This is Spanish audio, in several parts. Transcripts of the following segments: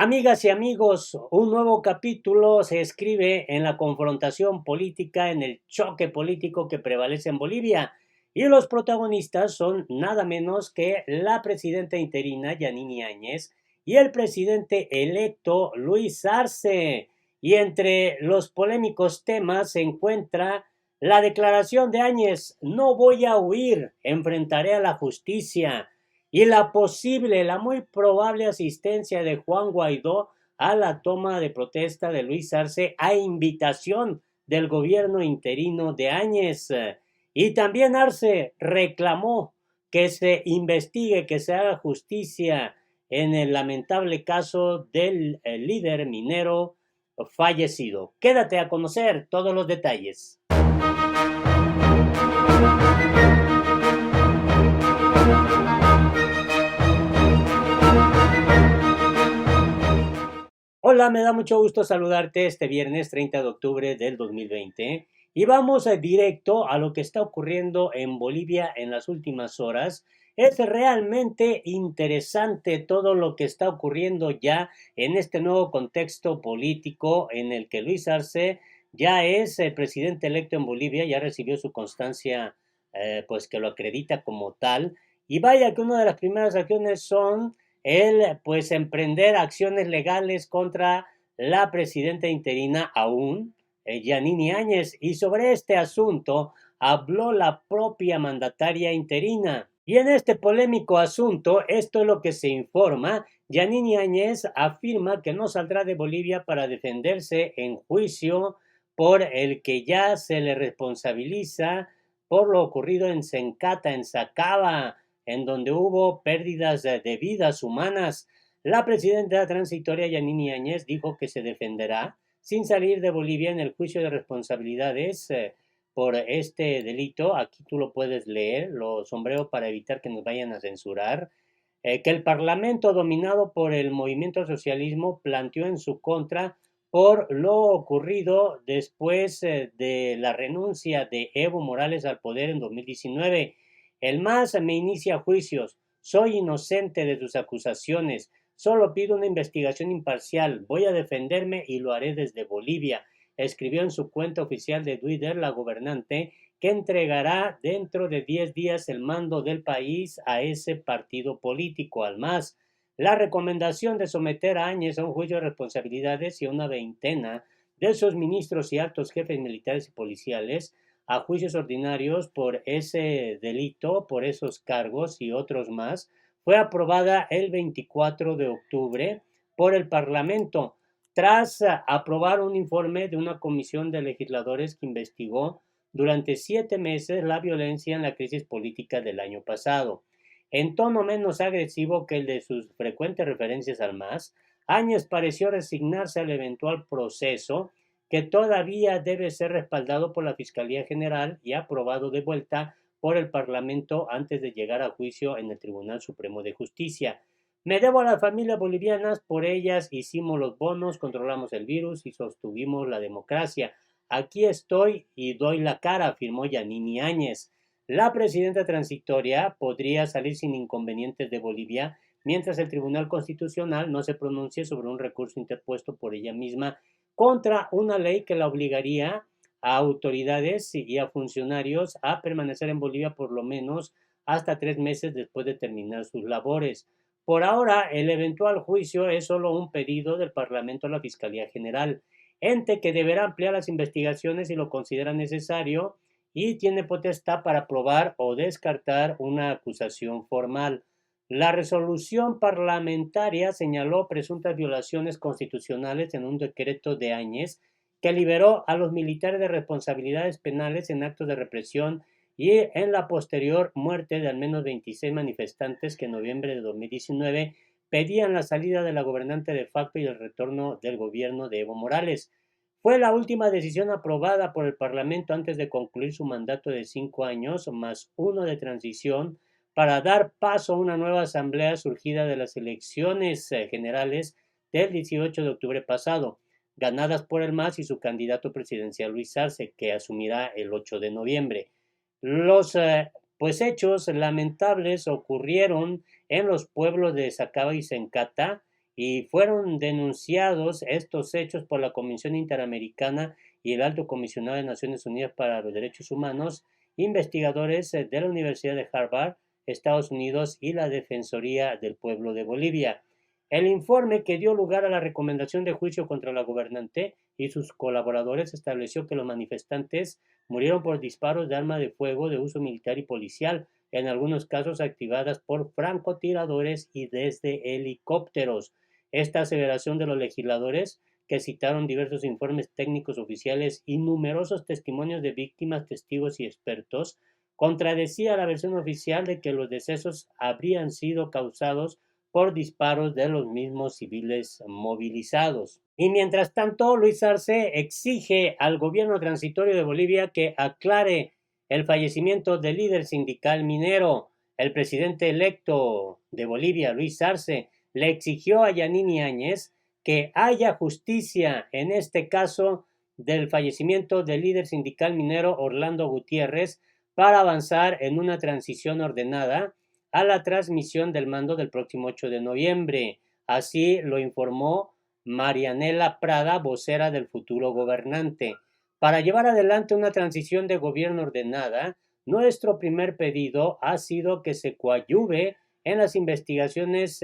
Amigas y amigos, un nuevo capítulo se escribe en la confrontación política, en el choque político que prevalece en Bolivia. Y los protagonistas son nada menos que la presidenta interina Yanine Áñez y el presidente electo Luis Arce. Y entre los polémicos temas se encuentra la declaración de Áñez: no voy a huir, enfrentaré a la justicia, y la muy probable asistencia de Juan Guaidó a la toma de protesta de Luis Arce a invitación del gobierno interino de Áñez. Y también Arce reclamó que se investigue, que se haga justicia en el lamentable caso del líder minero fallecido. Quédate a conocer todos los detalles. Hola, me da mucho gusto saludarte este viernes 30 de octubre del 2020 y vamos directo a lo que está ocurriendo en Bolivia en las últimas horas. Es realmente interesante todo lo que está ocurriendo ya en este nuevo contexto político en el que Luis Arce ya es el presidente electo en Bolivia, ya recibió su constancia, pues que lo acredita como tal. Y vaya que una de las primeras acciones son pues emprender acciones legales contra la presidenta interina aún, Yanine Áñez, y sobre este asunto habló la propia mandataria interina. Y en este polémico asunto, esto es lo que se informa: Yanine Áñez afirma que no saldrá de Bolivia para defenderse en juicio por el que ya se le responsabiliza por lo ocurrido en Sencata, en Sacaba, en donde hubo pérdidas de vidas humanas. La presidenta transitoria Yanine Áñez dijo que se defenderá sin salir de Bolivia en el juicio de responsabilidades por este delito. Aquí tú lo puedes leer, lo sombreo para evitar que nos vayan a censurar. Que el Parlamento, dominado por el movimiento socialismo, planteó en su contra por lo ocurrido después de la renuncia de Evo Morales al poder en 2019. El MAS me inicia juicios. Soy inocente de sus acusaciones. Solo pido una investigación imparcial. Voy a defenderme y lo haré desde Bolivia, escribió en su cuenta oficial de Twitter la gobernante, que entregará dentro de 10 días el mando del país a ese partido político. Al MAS, la recomendación de someter a Áñez a un juicio de responsabilidades y a una veintena de sus ministros y altos jefes militares y policiales a juicios ordinarios por ese delito, por esos cargos y otros más, fue aprobada el 24 de octubre por el Parlamento, tras aprobar un informe de una comisión de legisladores que investigó durante 7 meses la violencia en la crisis política del año pasado. En tono menos agresivo que el de sus frecuentes referencias al MAS, Áñez pareció resignarse al eventual proceso, que todavía debe ser respaldado por la Fiscalía General y aprobado de vuelta por el Parlamento antes de llegar a juicio en el Tribunal Supremo de Justicia. Me debo a las familias bolivianas, por ellas hicimos los bonos, controlamos el virus y sostuvimos la democracia. Aquí estoy y doy la cara, afirmó Yanine Áñez. La presidenta transitoria podría salir sin inconvenientes de Bolivia mientras el Tribunal Constitucional no se pronuncie sobre un recurso interpuesto por ella misma contra una ley que la obligaría a autoridades y a funcionarios a permanecer en Bolivia por lo menos hasta 3 meses después de terminar sus labores. Por ahora, el eventual juicio es solo un pedido del Parlamento a la Fiscalía General, ente que deberá ampliar las investigaciones si lo considera necesario y tiene potestad para aprobar o descartar una acusación formal. La resolución parlamentaria señaló presuntas violaciones constitucionales en un decreto de Áñez que liberó a los militares de responsabilidades penales en actos de represión y en la posterior muerte de al menos 26 manifestantes que en noviembre de 2019 pedían la salida de la gobernante de facto y el retorno del gobierno de Evo Morales. Fue la última decisión aprobada por el Parlamento antes de concluir su mandato de 5 años, más uno de transición, para dar paso a una nueva asamblea surgida de las elecciones generales del 18 de octubre pasado, ganadas por el MAS y su candidato presidencial Luis Arce, que asumirá el 8 de noviembre. Los pues hechos lamentables ocurrieron en los pueblos de Sacaba y Sencata, y fueron denunciados estos hechos por la Comisión Interamericana y el Alto Comisionado de Naciones Unidas para los Derechos Humanos, investigadores de la Universidad de Harvard, Estados Unidos y la Defensoría del Pueblo de Bolivia. El informe que dio lugar a la recomendación de juicio contra la gobernante y sus colaboradores estableció que los manifestantes murieron por disparos de arma de fuego de uso militar y policial, en algunos casos activadas por francotiradores y desde helicópteros. Esta aseveración de los legisladores, que citaron diversos informes técnicos oficiales y numerosos testimonios de víctimas, testigos y expertos, contradecía la versión oficial de que los decesos habrían sido causados por disparos de los mismos civiles movilizados. Y mientras tanto, Luis Arce exige al gobierno transitorio de Bolivia que aclare el fallecimiento del líder sindical minero. El presidente electo de Bolivia, Luis Arce, le exigió a Yanini Áñez que haya justicia en este caso del fallecimiento del líder sindical minero Orlando Gutiérrez para avanzar en una transición ordenada a la transmisión del mando del próximo 8 de noviembre. Así lo informó Marianela Prada, vocera del futuro gobernante. Para llevar adelante una transición de gobierno ordenada, nuestro primer pedido ha sido que se coadyuve en las investigaciones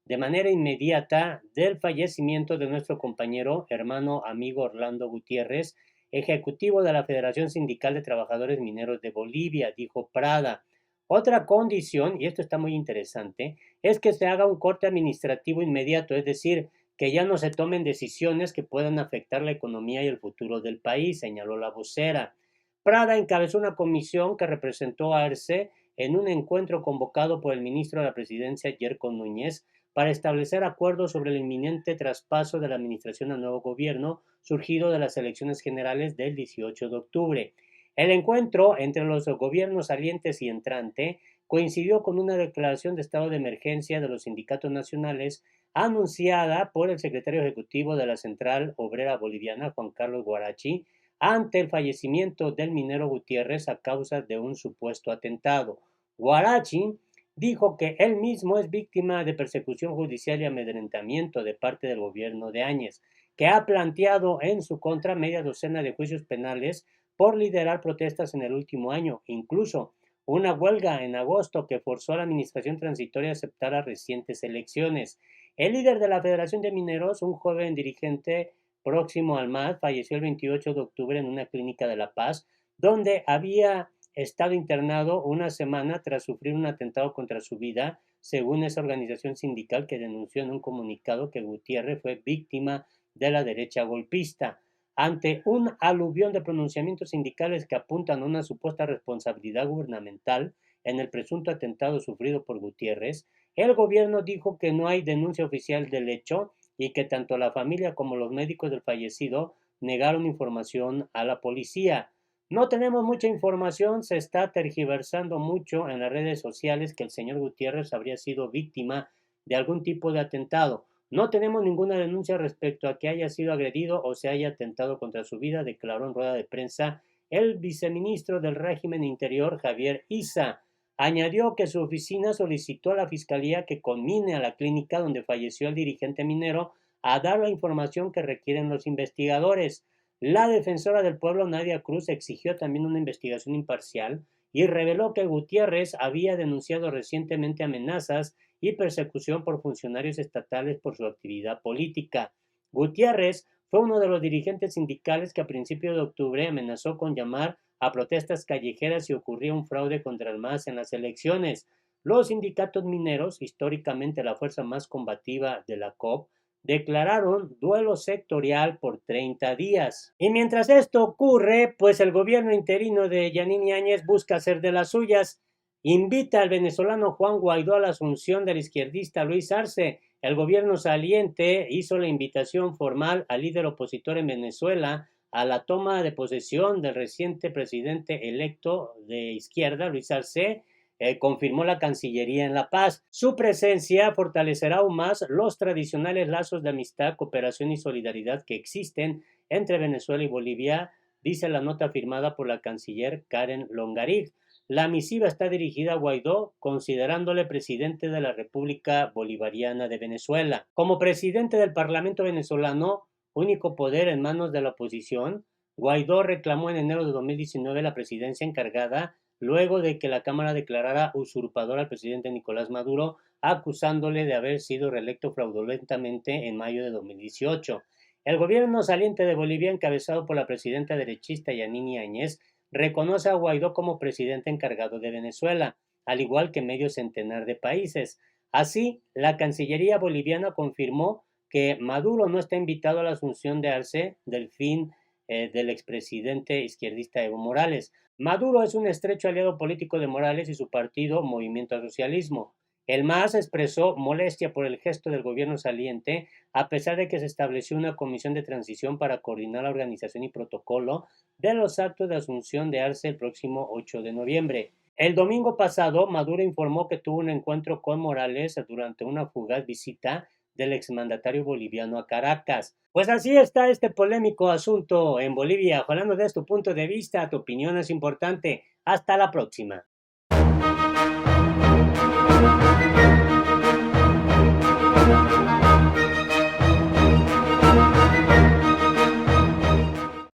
de manera inmediata del fallecimiento de nuestro compañero, hermano, amigo Orlando Gutiérrez, ejecutivo de la Federación Sindical de Trabajadores Mineros de Bolivia, dijo Prada. Otra condición, y esto está muy interesante, es que se haga un corte administrativo inmediato, es decir, que ya no se tomen decisiones que puedan afectar la economía y el futuro del país, señaló la vocera. Prada encabezó una comisión que representó a Arce en un encuentro convocado por el ministro de la Presidencia, Yerko Núñez, para establecer acuerdos sobre el inminente traspaso de la administración al nuevo gobierno surgido de las elecciones generales del 18 de octubre. El encuentro entre los gobiernos salientes y entrante coincidió con una declaración de estado de emergencia de los sindicatos nacionales anunciada por el secretario ejecutivo de la Central Obrera Boliviana, Juan Carlos Guarachi, ante el fallecimiento del minero Gutiérrez a causa de un supuesto atentado. Guarachi dijo que él mismo es víctima de persecución judicial y amedrentamiento de parte del gobierno de Áñez, que ha planteado en su contra media docena de juicios penales por liderar protestas en el último año, incluso una huelga en agosto que forzó a la administración transitoria a aceptar las recientes elecciones. El líder de la Federación de Mineros, un joven dirigente próximo al MAS, falleció el 28 de octubre en una clínica de La Paz, donde había estado internado una semana tras sufrir un atentado contra su vida, según esa organización sindical que denunció en un comunicado que Gutiérrez fue víctima de la derecha golpista. Ante un aluvión de pronunciamientos sindicales que apuntan a una supuesta responsabilidad gubernamental en el presunto atentado sufrido por Gutiérrez, el gobierno dijo que no hay denuncia oficial del hecho y que tanto la familia como los médicos del fallecido negaron información a la policía. No tenemos mucha información, se está tergiversando mucho en las redes sociales que el señor Gutiérrez habría sido víctima de algún tipo de atentado. No tenemos ninguna denuncia respecto a que haya sido agredido o se haya atentado contra su vida, declaró en rueda de prensa el viceministro del régimen interior, Javier Isa. Añadió que su oficina solicitó a la fiscalía que conmine a la clínica donde falleció el dirigente minero a dar la información que requieren los investigadores. La defensora del pueblo, Nadia Cruz, exigió también una investigación imparcial y reveló que Gutiérrez había denunciado recientemente amenazas y persecución por funcionarios estatales por su actividad política. Gutiérrez fue uno de los dirigentes sindicales que a principios de octubre amenazó con llamar a protestas callejeras si ocurría un fraude contra el MAS en las elecciones. Los sindicatos mineros, históricamente la fuerza más combativa de la COP, declararon duelo sectorial por 30 días. Y mientras esto ocurre, pues el gobierno interino de Yanini Áñez busca hacer de las suyas. Invita al venezolano Juan Guaidó a la asunción del izquierdista Luis Arce. El gobierno saliente hizo la invitación formal al líder opositor en Venezuela a la toma de posesión del reciente presidente electo de izquierda, Luis Arce, confirmó la Cancillería en La Paz. Su presencia fortalecerá aún más los tradicionales lazos de amistad, cooperación y solidaridad que existen entre Venezuela y Bolivia, dice la nota firmada por la canciller Karen Longarig. La misiva está dirigida a Guaidó, considerándole presidente de la República Bolivariana de Venezuela. Como presidente del Parlamento venezolano, único poder en manos de la oposición, Guaidó reclamó en enero de 2019 la presidencia encargada luego de que la Cámara declarara usurpador al presidente Nicolás Maduro, acusándole de haber sido reelecto fraudulentamente en mayo de 2018. El gobierno saliente de Bolivia, encabezado por la presidenta derechista Yanine Áñez, reconoce a Guaidó como presidente encargado de Venezuela, al igual que medio centenar de países. Así, la Cancillería boliviana confirmó que Maduro no está invitado a la asunción de Arce del fin del expresidente izquierdista Evo Morales. Maduro es un estrecho aliado político de Morales y su partido Movimiento al Socialismo. El MAS expresó molestia por el gesto del gobierno saliente, a pesar de que se estableció una comisión de transición para coordinar la organización y protocolo de los actos de asunción de Arce el próximo 8 de noviembre. El domingo pasado, Maduro informó que tuvo un encuentro con Morales durante una fugaz visita del exmandatario boliviano a Caracas. Pues así está este polémico asunto en Bolivia. Ojalá nos des tu punto de vista, tu opinión es importante. Hasta la próxima.